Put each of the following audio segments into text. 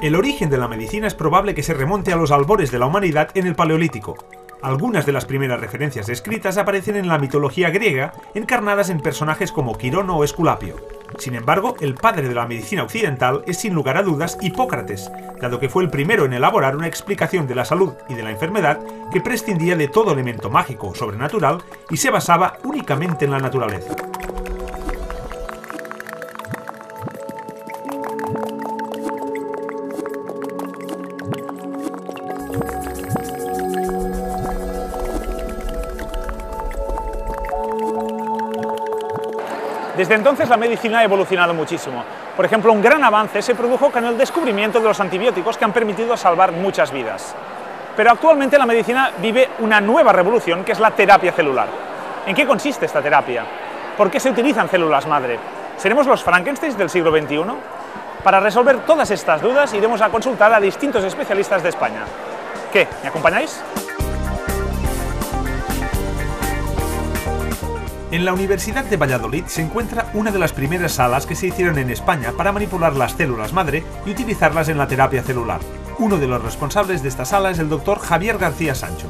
El origen de la medicina es probable que se remonte a los albores de la humanidad en el Paleolítico. Algunas de las primeras referencias escritas aparecen en la mitología griega, encarnadas en personajes como Quirón o Esculapio. Sin embargo, el padre de la medicina occidental es sin lugar a dudas Hipócrates, dado que fue el primero en elaborar una explicación de la salud y de la enfermedad que prescindía de todo elemento mágico o sobrenatural y se basaba únicamente en la naturaleza. Desde entonces la medicina ha evolucionado muchísimo. Por ejemplo, un gran avance se produjo con el descubrimiento de los antibióticos que han permitido salvar muchas vidas. Pero actualmente la medicina vive una nueva revolución que es la terapia celular. ¿En qué consiste esta terapia? ¿Por qué se utilizan células madre? ¿Seremos los Frankensteins del siglo XXI? Para resolver todas estas dudas iremos a consultar a distintos especialistas de España. ¿Qué? ¿Me acompañáis? En la Universidad de Valladolid se encuentra una de las primeras salas que se hicieron en España para manipular las células madre y utilizarlas en la terapia celular. Uno de los responsables de esta sala es el doctor Javier García Sancho.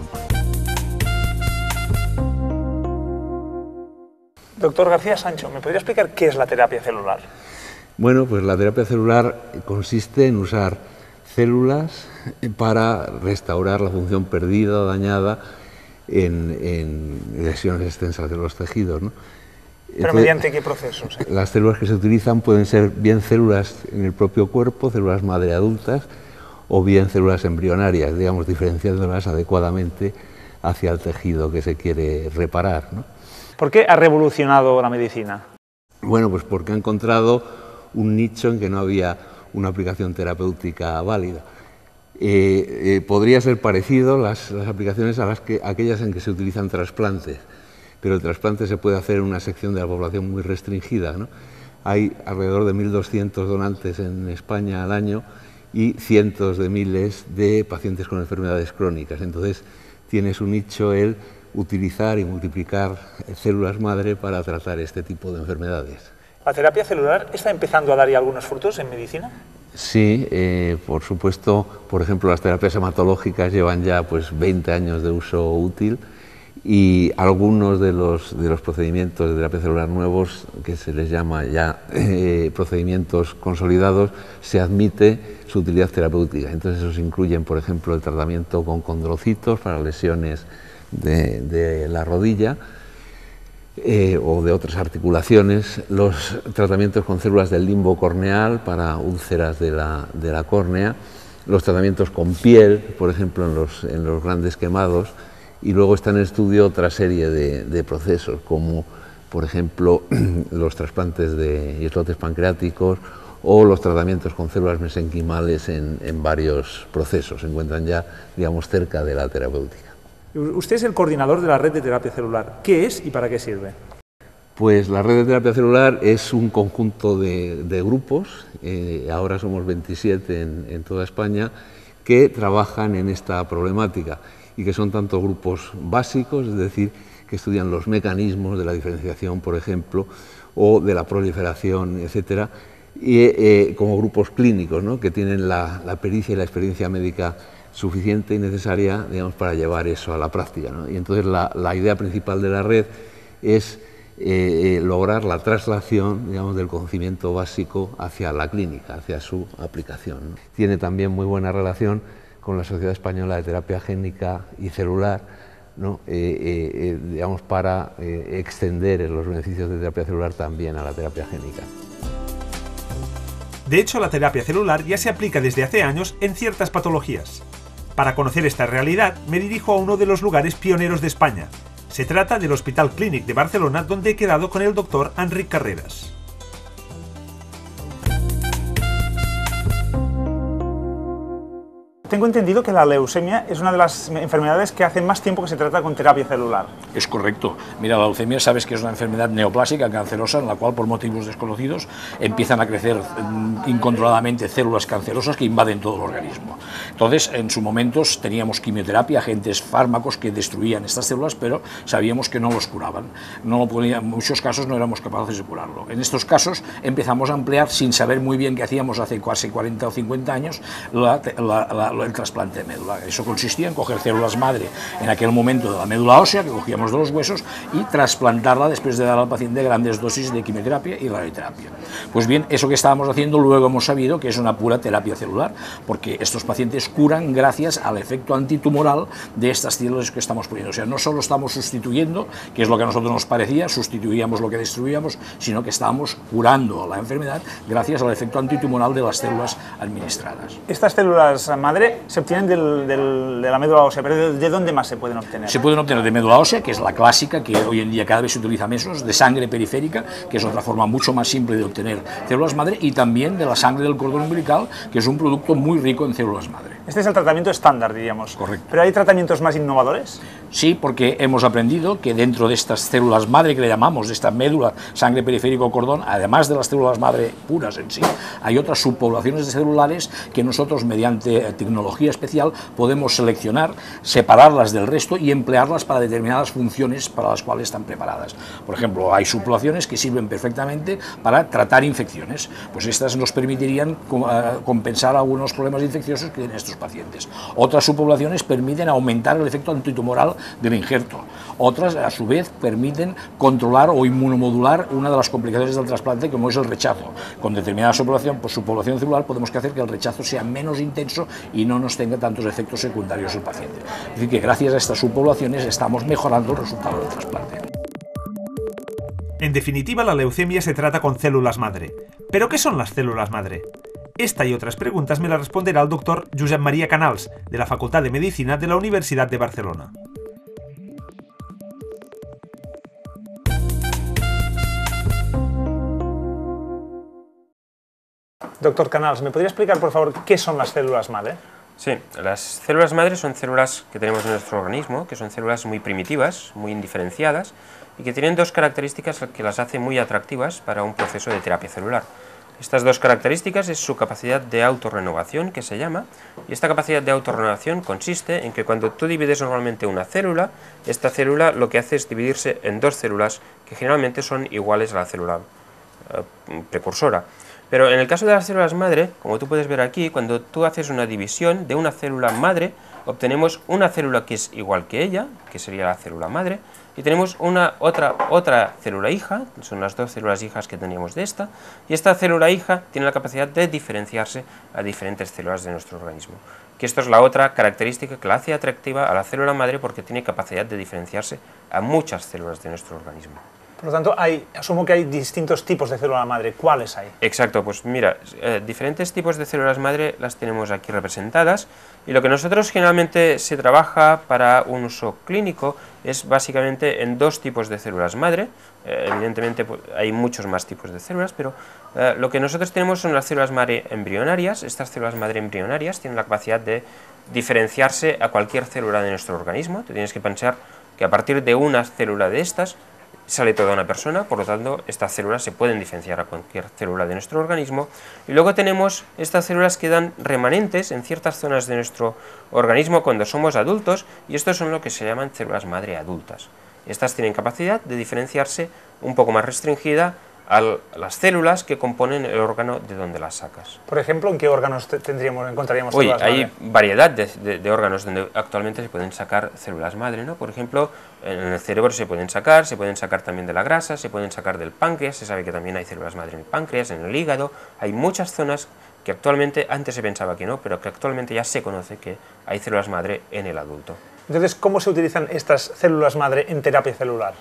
Doctor García Sancho, ¿me podría explicar qué es la terapia celular? Bueno, pues la terapia celular consiste en usar células para restaurar la función perdida o dañada en lesiones extensas de los tejidos, ¿no? ¿Pero entonces, mediante qué procesos? Las células que se utilizan pueden ser bien células en el propio cuerpo, células madre adultas, o bien células embrionarias, digamos, diferenciándolas adecuadamente hacia el tejido que se quiere reparar, ¿no? ¿Por qué ha revolucionado la medicina? Bueno, pues porque ha encontrado un nicho en que no había una aplicación terapéutica válida. Podría ser parecido las aplicaciones a aquellas en que se utilizan trasplantes, pero el trasplante se puede hacer en una sección de la población muy restringida, ¿no? Hay alrededor de 1.200 donantes en España al año y cientos de miles de pacientes con enfermedades crónicas. Entonces tiene su nicho el utilizar y multiplicar células madre para tratar este tipo de enfermedades. ¿La terapia celular está empezando a dar ya algunos frutos en medicina? Sí, por supuesto, por ejemplo, las terapias hematológicas llevan ya pues 20 años de uso útil y algunos de los procedimientos de terapia celular nuevos, que se les llama ya procedimientos consolidados, se admite su utilidad terapéutica. Entonces esos incluyen, por ejemplo, el tratamiento con condrocitos para lesiones de la rodilla, o de otras articulaciones, los tratamientos con células del limbo corneal para úlceras de la córnea, los tratamientos con piel, por ejemplo, en los grandes quemados, y luego está en estudio otra serie de procesos, como por ejemplo los trasplantes de islotes pancreáticos o los tratamientos con células mesenquimales en varios procesos. Se encuentran ya, digamos, cerca de la terapéutica. Usted es el coordinador de la red de terapia celular. ¿Qué es y para qué sirve? Pues la red de terapia celular es un conjunto de grupos, ahora somos 27 en toda España, que trabajan en esta problemática y que son tanto grupos básicos, es decir, que estudian los mecanismos de la diferenciación, por ejemplo, o de la proliferación, etcétera, y como grupos clínicos, ¿no?, que tienen la pericia y la experiencia médica suficiente y necesaria, digamos, para llevar eso a la práctica, ¿no? Y entonces la idea principal de la red es lograr la traslación, digamos, del conocimiento básico hacia la clínica, hacia su aplicación, ¿no? Tiene también muy buena relación con la Sociedad Española de Terapia Génica y Celular, ¿no?, digamos, para extender los beneficios de terapia celular también a la terapia génica. De hecho, la terapia celular ya se aplica desde hace años en ciertas patologías. Para conocer esta realidad, me dirijo a uno de los lugares pioneros de España. Se trata del Hospital Clínic de Barcelona, donde he quedado con el doctor Enric Carreras. tengo entendido que la leucemia es una de las enfermedades que hace más tiempo que se trata con terapia celular. Es correcto. Mira, la leucemia sabes que es una enfermedad neoplásica cancerosa en la cual por motivos desconocidos empiezan a crecer incontroladamente células cancerosas que invaden todo el organismo. Entonces, en su momento teníamos quimioterapia, agentes fármacos que destruían estas células, pero sabíamos que no los curaban. En muchos casos no éramos capaces de curarlo. En estos casos empezamos a emplear, sin saber muy bien qué hacíamos hace casi 40 o 50 años, el trasplante de médula. Eso consistía en coger células madre en aquel momento de la médula ósea, que cogíamos de los huesos, y trasplantarla después de dar al paciente grandes dosis de quimioterapia y radioterapia. Pues bien, eso que estábamos haciendo luego hemos sabido que es una pura terapia celular, porque estos pacientes curan gracias al efecto antitumoral de estas células que estamos poniendo. O sea, no solo estamos sustituyendo, que es lo que a nosotros nos parecía, sustituíamos lo que destruíamos, sino que estábamos curando la enfermedad gracias al efecto antitumoral de las células administradas. Estas células madre se obtienen de la médula ósea, pero ¿de dónde más se pueden obtener? Se pueden obtener de médula ósea, que es la clásica, que hoy en día cada vez se utiliza menos, de sangre periférica, que es otra forma mucho más simple de obtener células madre, y también de la sangre del cordón umbilical, que es un producto muy rico en células madre. Este es el tratamiento estándar, diríamos. Correcto. ¿Pero hay tratamientos más innovadores? Sí, porque hemos aprendido que dentro de estas células madre que le llamamos, de esta médula, sangre periférico, cordón, además de las células madre puras en sí, hay otras subpoblaciones de celulares que nosotros, mediante tecnología especial, podemos seleccionar, separarlas del resto y emplearlas para determinadas funciones para las cuales están preparadas. Por ejemplo, hay subpoblaciones que sirven perfectamente para tratar infecciones, pues estas nos permitirían compensar algunos problemas infecciosos que tienen estos pacientes. Otras subpoblaciones permiten aumentar el efecto antitumoral del injerto. Otras, a su vez, permiten controlar o inmunomodular una de las complicaciones del trasplante, como es el rechazo. Con determinada subpoblación celular podemos hacer que el rechazo sea menos intenso y no nos tenga tantos efectos secundarios el paciente. Es decir, que gracias a estas subpoblaciones estamos mejorando el resultado del trasplante. En definitiva, la leucemia se trata con células madre. ¿Pero qué son las células madre? Esta y otras preguntas me las responderá el doctor Josep Maria Canals, de la Facultad de Medicina de la Universidad de Barcelona. Doctor Canals, ¿me podría explicar, por favor, qué son las células madre? Sí, las células madre son células que tenemos en nuestro organismo, que son células muy primitivas, muy indiferenciadas, y que tienen dos características que las hacen muy atractivas para un proceso de terapia celular. Estas dos características es su capacidad de autorrenovación, que se llama, y esta capacidad de autorrenovación consiste en que cuando tú divides normalmente una célula, esta célula lo que hace es dividirse en dos células que generalmente son iguales a la célula precursora. Pero en el caso de las células madre, como tú puedes ver aquí, cuando tú haces una división de una célula madre, obtenemos una célula que es igual que ella, que sería la célula madre, y tenemos otra célula hija, son las dos células hijas que teníamos de esta, y esta célula hija tiene la capacidad de diferenciarse a diferentes células de nuestro organismo. Que esto es la otra característica que la hace atractiva a la célula madre, porque tiene capacidad de diferenciarse a muchas células de nuestro organismo. Por lo tanto, asumo que hay distintos tipos de célula madre. ¿Cuáles hay? Exacto, pues mira, diferentes tipos de células madre las tenemos aquí representadas, y lo que nosotros generalmente se trabaja para un uso clínico es básicamente en dos tipos de células madre. Evidentemente hay muchos más tipos de células, pero lo que nosotros tenemos son las células madre embrionarias. Estas células madre embrionarias tienen la capacidad de diferenciarse a cualquier célula de nuestro organismo. Te tienes que pensar que a partir de una célula de estas sale toda una persona, por lo tanto estas células se pueden diferenciar a cualquier célula de nuestro organismo. Y luego tenemos estas células que dan remanentes en ciertas zonas de nuestro organismo cuando somos adultos, y estos son lo que se llaman células madre adultas. Estas tienen capacidad de diferenciarse un poco más restringida a las células que componen el órgano de donde las sacas. Por ejemplo, ¿en qué órganos encontraríamos células madre? Hay variedad de órganos donde actualmente se pueden sacar células madre, ¿no? Por ejemplo, en el cerebro se pueden sacar también de la grasa, se pueden sacar del páncreas, se sabe que también hay células madre en el páncreas, en el hígado. Hay muchas zonas que actualmente, antes se pensaba que no, pero que actualmente ya se conoce que hay células madre en el adulto. Entonces, ¿cómo se utilizan estas células madre en terapia celular?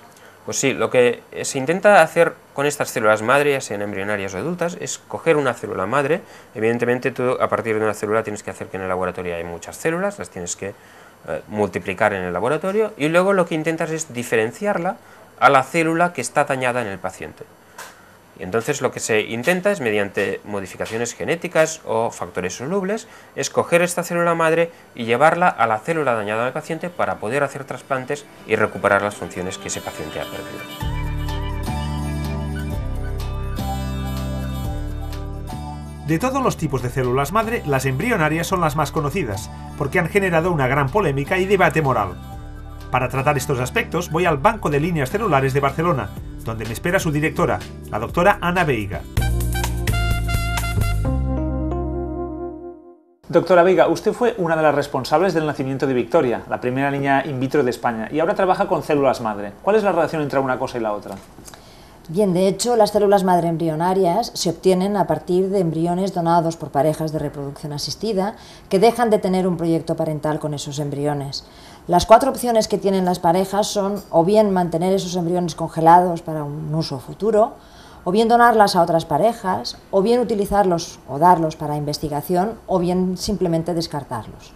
Pues sí, lo que se intenta hacer con estas células madre, ya sean embrionarias o adultas, es coger una célula madre. Evidentemente tú a partir de una célula tienes que hacer que en el laboratorio hay muchas células, las tienes que multiplicar en el laboratorio, y luego lo que intentas es diferenciarla a la célula que está dañada en el paciente. Y entonces lo que se intenta es, mediante modificaciones genéticas o factores solubles, es coger esta célula madre y llevarla a la célula dañada del paciente para poder hacer trasplantes y recuperar las funciones que ese paciente ha perdido. De todos los tipos de células madre, las embrionarias son las más conocidas, porque han generado una gran polémica y debate moral. Para tratar estos aspectos, voy al Banco de Líneas Celulares de Barcelona, donde me espera su directora, la doctora Ana Veiga. Doctora Veiga, usted fue una de las responsables del nacimiento de Victoria, la primera niña in vitro de España, y ahora trabaja con células madre. ¿Cuál es la relación entre una cosa y la otra? Bien, de hecho, las células madre embrionarias se obtienen a partir de embriones donados por parejas de reproducción asistida que dejan de tener un proyecto parental con esos embriones. Las 4 opciones que tienen las parejas son o bien mantener esos embriones congelados para un uso futuro, o bien donarlas a otras parejas, o bien utilizarlos o darlos para investigación, o bien simplemente descartarlos.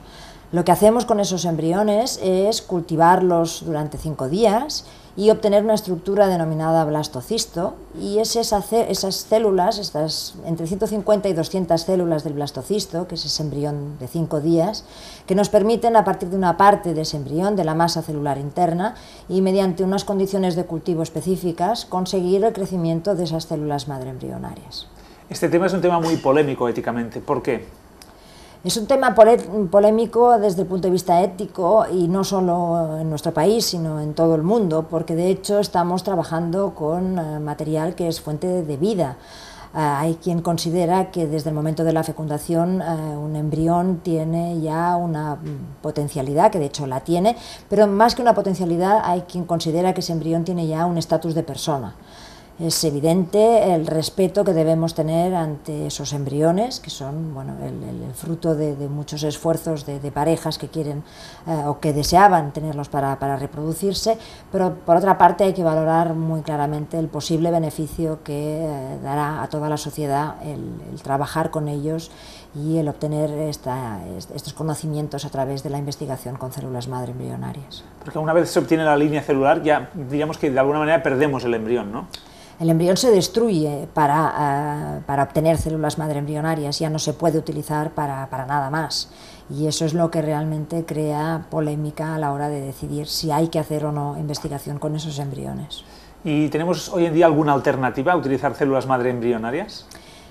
Lo que hacemos con esos embriones es cultivarlos durante 5 días y obtener una estructura denominada blastocisto, y es esas células, estas entre 150 y 200 células del blastocisto, que es ese embrión de 5 días, que nos permiten, a partir de una parte de ese embrión, de la masa celular interna, y mediante unas condiciones de cultivo específicas, conseguir el crecimiento de esas células madre embrionarias. Este tema es un tema muy polémico éticamente. ¿Por qué? Es un tema polémico desde el punto de vista ético, y no solo en nuestro país, sino en todo el mundo, porque de hecho estamos trabajando con material que es fuente de vida. Hay quien considera que desde el momento de la fecundación un embrión tiene ya una potencialidad, que de hecho la tiene, pero más que una potencialidad hay quien considera que ese embrión tiene ya un estatus de persona. Es evidente el respeto que debemos tener ante esos embriones, que son el fruto de muchos esfuerzos de parejas que quieren o que deseaban tenerlos para reproducirse, pero por otra parte hay que valorar muy claramente el posible beneficio que dará a toda la sociedad el trabajar con ellos y el obtener estos conocimientos a través de la investigación con células madre embrionarias. Porque una vez se obtiene la línea celular, ya diríamos que de alguna manera perdemos el embrión, ¿no? El embrión se destruye para obtener células madre embrionarias, ya no se puede utilizar para nada más. Y eso es lo que realmente crea polémica a la hora de decidir si hay que hacer o no investigación con esos embriones. ¿Y tenemos hoy en día alguna alternativa a utilizar células madre embrionarias?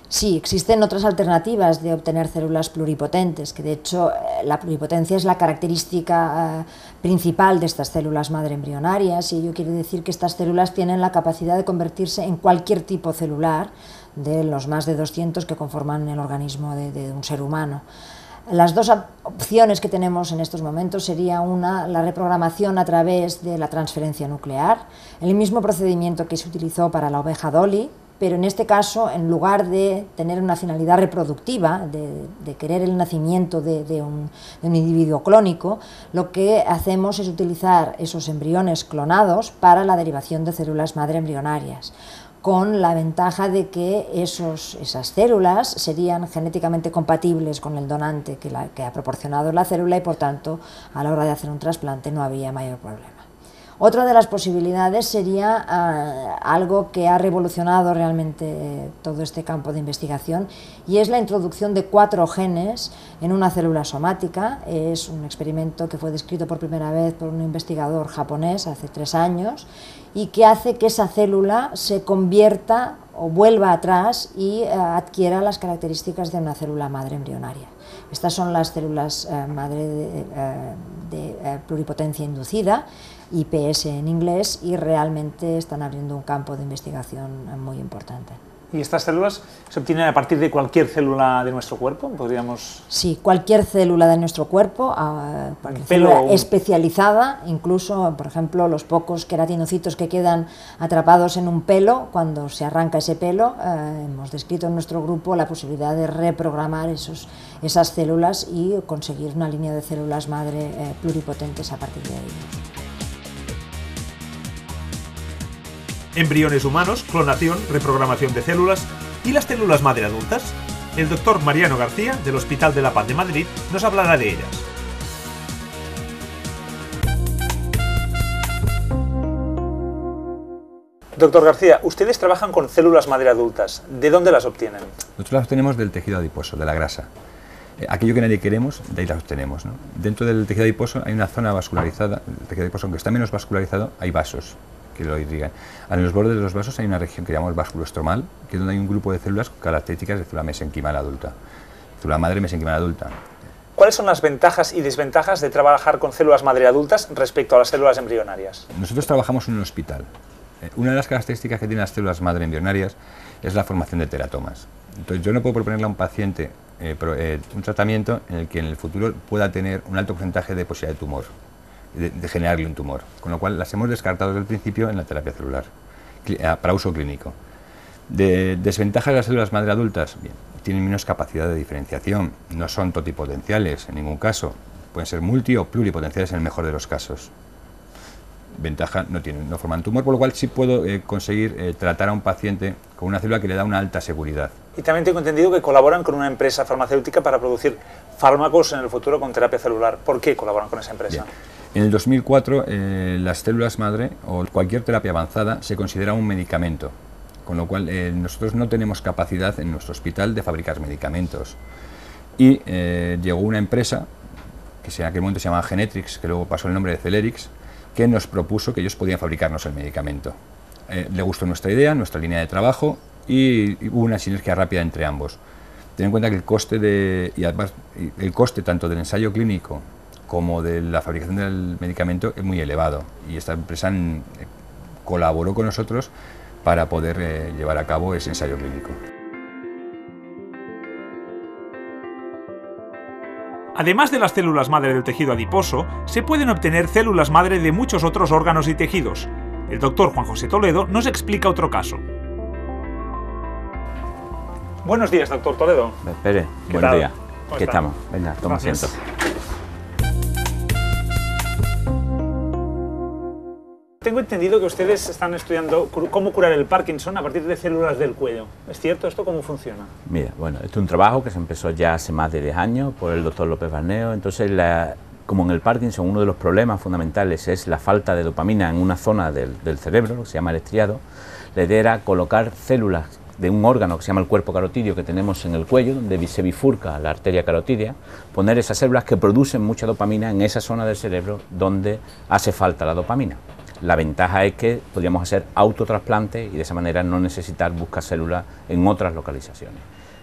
Sí, existen otras alternativas de obtener células pluripotentes, que de hecho la pluripotencia es la característica principal de estas células madre embrionarias, y ello quiere decir que estas células tienen la capacidad de convertirse en cualquier tipo celular de los más de 200 que conforman el organismo de un ser humano. Las 2 opciones que tenemos en estos momentos sería la reprogramación a través de la transferencia nuclear, el mismo procedimiento que se utilizó para la oveja Dolly, pero en este caso, en lugar de tener una finalidad reproductiva, de querer el nacimiento de un individuo clónico, lo que hacemos es utilizar esos embriones clonados para la derivación de células madre embrionarias, con la ventaja de que esas células serían genéticamente compatibles con el donante que ha proporcionado la célula, y por tanto, a la hora de hacer un trasplante no había mayor problema. Otra de las posibilidades sería algo que ha revolucionado realmente todo este campo de investigación, y es la introducción de 4 genes en una célula somática. Es un experimento que fue descrito por primera vez por un investigador japonés hace 3 años, y que hace que esa célula se convierta o vuelva atrás y adquiera las características de una célula madre embrionaria. Estas son las células madre de pluripotencia inducida, IPS en inglés, y realmente están abriendo un campo de investigación muy importante. ¿Y estas células se obtienen a partir de cualquier célula de nuestro cuerpo? ¿Podríamos...? Sí, cualquier célula de nuestro cuerpo, célula especializada, incluso, por ejemplo, los pocos queratinocitos que quedan atrapados en un pelo, cuando se arranca ese pelo, hemos descrito en nuestro grupo la posibilidad de reprogramar esas células y conseguir una línea de células madre pluripotentes a partir de ellos. Embriones humanos, clonación, reprogramación de células y las células madre adultas. El doctor Mariano García, del Hospital de la Paz de Madrid, nos hablará de ellas. Doctor García, ustedes trabajan con células madre adultas. ¿De dónde las obtienen? Nosotros las obtenemos del tejido adiposo, de la grasa. Aquello que nadie queremos, de ahí las obtenemos, ¿no? Dentro del tejido adiposo hay una zona vascularizada. El tejido adiposo, aunque está menos vascularizado, hay vasos que lo irrigan. En los bordes de los vasos hay una región que llamamos básculo estromal, que es donde hay un grupo de células características de célula mesenquimal adulta. Célula madre mesenquimal adulta. ¿Cuáles son las ventajas y desventajas de trabajar con células madre adultas respecto a las células embrionarias? Nosotros trabajamos en un hospital. Una de las características que tienen las células madre embrionarias es la formación de teratomas. Entonces yo no puedo proponerle a un paciente un tratamiento en el que en el futuro pueda tener un alto porcentaje de posibilidad de tumor, de generarle un tumor, con lo cual las hemos descartado desde el principio en la terapia celular, para uso clínico. De desventajas de las células madre adultas, bien, tienen menos capacidad de diferenciación, no son totipotenciales en ningún caso, pueden ser multi o pluripotenciales en el mejor de los casos. Ventaja, no forman tumor, por lo cual sí puedo conseguir tratar a un paciente con una célula que le da una alta seguridad. Y también tengo entendido que colaboran con una empresa farmacéutica para producir fármacos en el futuro con terapia celular. ¿Por qué colaboran con esa empresa? Bien. En el 2004 las células madre o cualquier terapia avanzada se considera un medicamento, con lo cual nosotros no tenemos capacidad en nuestro hospital de fabricar medicamentos. Y llegó una empresa, que en aquel momento se llamaba Genetrix, que luego pasó el nombre de Celerix, que nos propuso que ellos podían fabricarnos el medicamento. Le gustó nuestra idea, nuestra línea de trabajo y hubo una sinergia rápida entre ambos. Ten en cuenta que el coste tanto del ensayo clínico como de la fabricación del medicamento es muy elevado y esta empresa colaboró con nosotros para poder llevar a cabo ese ensayo clínico. Además de las células madre del tejido adiposo, se pueden obtener células madre de muchos otros órganos y tejidos. El doctor Juan José Toledo nos explica otro caso. Buenos días, doctor Toledo. Pérez, buen día. ¿Cómo ¿Qué está? estamos? Venga, toma asiento. Tengo entendido que ustedes están estudiando cómo curar el Parkinson a partir de células del cuello. ¿Es cierto esto? ¿Cómo funciona? Mira, bueno, esto es un trabajo que se empezó ya hace más de 10 años por el doctor López Barneo. Entonces, como en el Parkinson uno de los problemas fundamentales es la falta de dopamina en una zona del cerebro, lo que se llama el estriado, la idea era colocar células de un órgano que se llama el cuerpo carotídeo que tenemos en el cuello, donde se bifurca la arteria carotídea, poner esas células que producen mucha dopamina en esa zona del cerebro donde hace falta la dopamina. La ventaja es que podríamos hacer autotrasplantes y de esa manera no necesitar buscar células en otras localizaciones.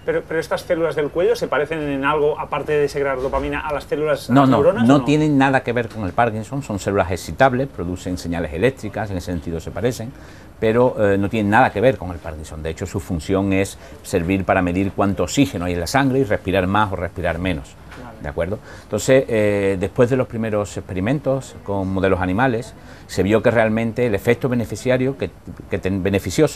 Pero estas células del cuello se parecen en algo, aparte de segregar dopamina, a las células neuronas. No tienen nada que ver con el Parkinson, son células excitables, producen señales eléctricas, en ese sentido se parecen, pero no tienen nada que ver con el Parkinson. De hecho, su función es servir para medir cuánto oxígeno hay en la sangre y respirar más o respirar menos. ¿De acuerdo? Entonces, después de los primeros experimentos con modelos animales, se vio que realmente el efecto beneficioso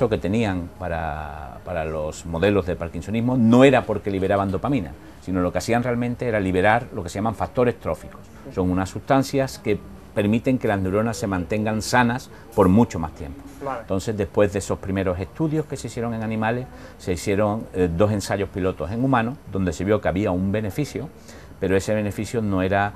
que tenían para los modelos de parkinsonismo no era porque liberaban dopamina, sino lo que hacían realmente era liberar lo que se llaman factores tróficos. Son unas sustancias que permiten que las neuronas se mantengan sanas por mucho más tiempo. Vale. Entonces, después de esos primeros estudios que se hicieron en animales, se hicieron 2 ensayos pilotos en humanos, donde se vio que había un beneficio, pero ese beneficio no era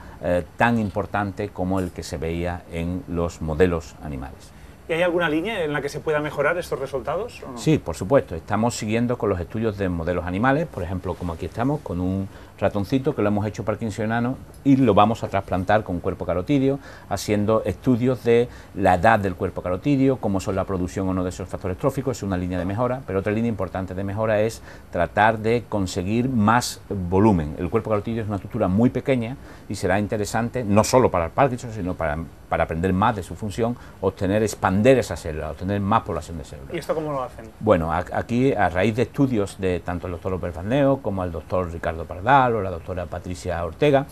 tan importante como el que se veía en los modelos animales. ¿Y hay alguna línea en la que se pueda mejorar estos resultados? ¿O no? Sí, por supuesto. Estamos siguiendo con los estudios de modelos animales, por ejemplo, como aquí estamos, con un ratoncito que lo hemos hecho parkinsoniano y lo vamos a trasplantar con cuerpo carotídeo, haciendo estudios de la edad del cuerpo carotídeo, cómo son la producción o no de esos factores tróficos, es una línea de mejora, pero otra línea importante de mejora es tratar de conseguir más volumen. El cuerpo carotídeo es una estructura muy pequeña y será interesante, no solo para el Parkinson, sino para aprender más de su función, expandir esa célula, obtener más población de células. ¿Y esto cómo lo hacen? Bueno, aquí a raíz de estudios de tanto el doctor López Barneo como el doctor Ricardo Pardal o la doctora Patricia Ortega,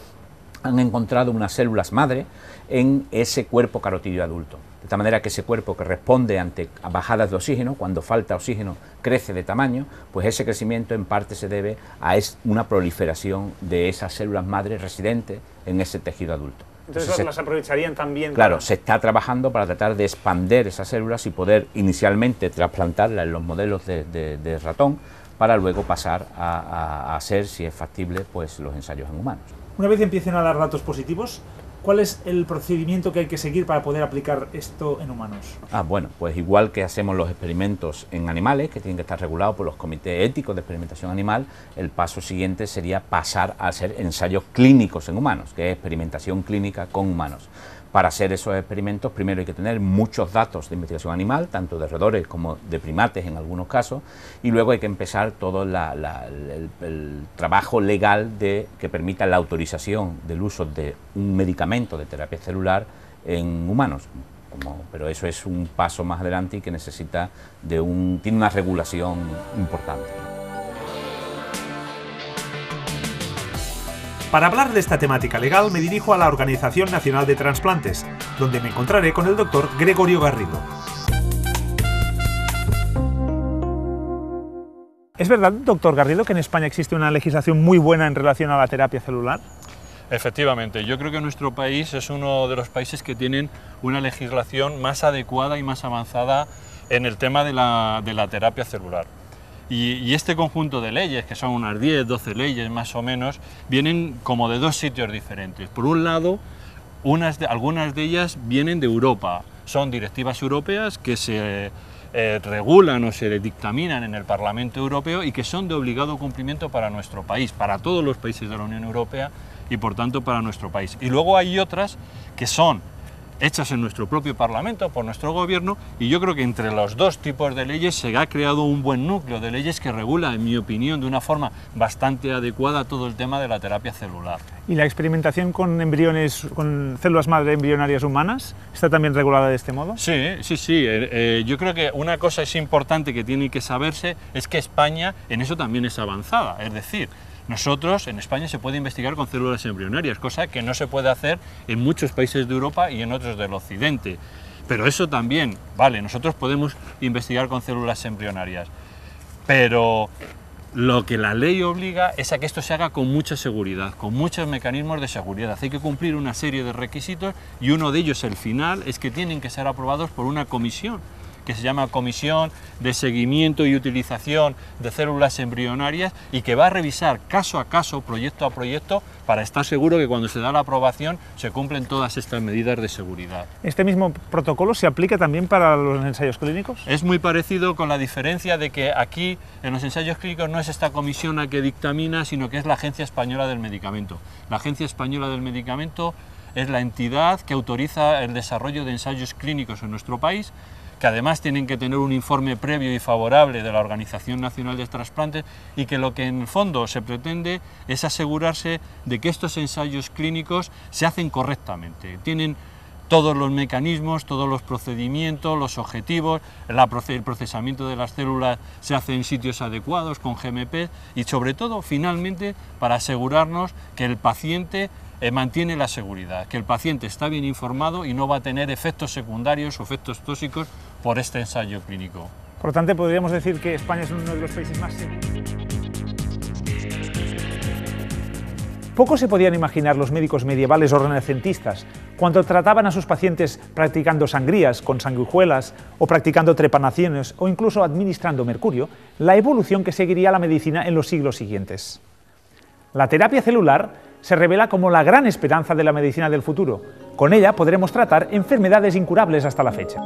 han encontrado unas células madre en ese cuerpo carotídeo adulto. De tal manera que ese cuerpo que responde ante bajadas de oxígeno, cuando falta oxígeno crece de tamaño, pues ese crecimiento en parte se debe a una proliferación de esas células madre residentes en ese tejido adulto. Entonces las aprovecharían también. Claro, se está trabajando para tratar de expandir esas células y poder inicialmente trasplantarlas en los modelos de ratón para luego pasar a hacer, si es factible, pues los ensayos en humanos. Una vez empiecen a dar datos positivos, ¿Cuál es el procedimiento que hay que seguir para poder aplicar esto en humanos? Bueno, pues igual que hacemos los experimentos en animales, que tienen que estar regulados por los comités éticos de experimentación animal, el paso siguiente sería pasar a hacer ensayos clínicos en humanos, que es experimentación clínica con humanos. Para hacer esos experimentos, primero hay que tener muchos datos de investigación animal, tanto de roedores como de primates en algunos casos, y luego hay que empezar todo el trabajo legal que permita la autorización del uso de un medicamento de terapia celular en humanos. Pero eso es un paso más adelante y que necesita tiene una regulación importante. Para hablar de esta temática legal me dirijo a la Organización Nacional de Transplantes, donde me encontraré con el doctor Gregorio Garrido. ¿Es verdad, doctor Garrido, que en España existe una legislación muy buena en relación a la terapia celular? Efectivamente, yo creo que nuestro país es uno de los países que tienen una legislación más adecuada y más avanzada en el tema de la terapia celular. Y este conjunto de leyes, que son unas 10, 12 leyes más o menos, vienen como de dos sitios diferentes. Por un lado, algunas de ellas vienen de Europa, son directivas europeas que se regulan o se dictaminan en el Parlamento Europeo y que son de obligado cumplimiento para nuestro país, para todos los países de la Unión Europea y por tanto para nuestro país. Y luego hay otras que son hechas en nuestro propio Parlamento, por nuestro Gobierno, y yo creo que entre los dos tipos de leyes se ha creado un buen núcleo de leyes que regula, en mi opinión, de una forma bastante adecuada todo el tema de la terapia celular. ¿Y la experimentación con embriones, con células madre embrionarias humanas, está también regulada de este modo? Sí. Yo creo que una cosa es importante que tiene que saberse es que España en eso también es avanzada, es decir, nosotros, en España, se puede investigar con células embrionarias, cosa que no se puede hacer en muchos países de Europa y en otros del Occidente. Pero eso también, vale, nosotros podemos investigar con células embrionarias, pero lo que la ley obliga es a que esto se haga con mucha seguridad, con muchos mecanismos de seguridad. Hay que cumplir una serie de requisitos y uno de ellos, el final, es que tienen que ser aprobados por una comisión, que se llama Comisión de Seguimiento y Utilización de Células Embrionarias y que va a revisar caso a caso, proyecto a proyecto, para estar seguro que cuando se da la aprobación se cumplen todas estas medidas de seguridad. ¿Este mismo protocolo se aplica también para los ensayos clínicos? Es muy parecido, con la diferencia de que aquí en los ensayos clínicos no es esta comisión la que dictamina, sino que es la Agencia Española del Medicamento. La Agencia Española del Medicamento es la entidad que autoriza el desarrollo de ensayos clínicos en nuestro país, que además tienen que tener un informe previo y favorable de la Organización Nacional de Transplantes y que lo que en el fondo se pretende es asegurarse de que estos ensayos clínicos se hacen correctamente, tienen todos los mecanismos, todos los procedimientos, los objetivos, el procesamiento de las células se hace en sitios adecuados, con GMP y sobre todo, finalmente, para asegurarnos que el paciente mantiene la seguridad, que el paciente está bien informado y no va a tener efectos secundarios o efectos tóxicos por este ensayo clínico. Por lo tanto, podríamos decir que España es uno de los países más seguros. Poco se podían imaginar los médicos medievales o renacentistas cuando trataban a sus pacientes practicando sangrías con sanguijuelas o practicando trepanaciones o incluso administrando mercurio, la evolución que seguiría la medicina en los siglos siguientes. La terapia celular se revela como la gran esperanza de la medicina del futuro. Con ella podremos tratar enfermedades incurables hasta la fecha.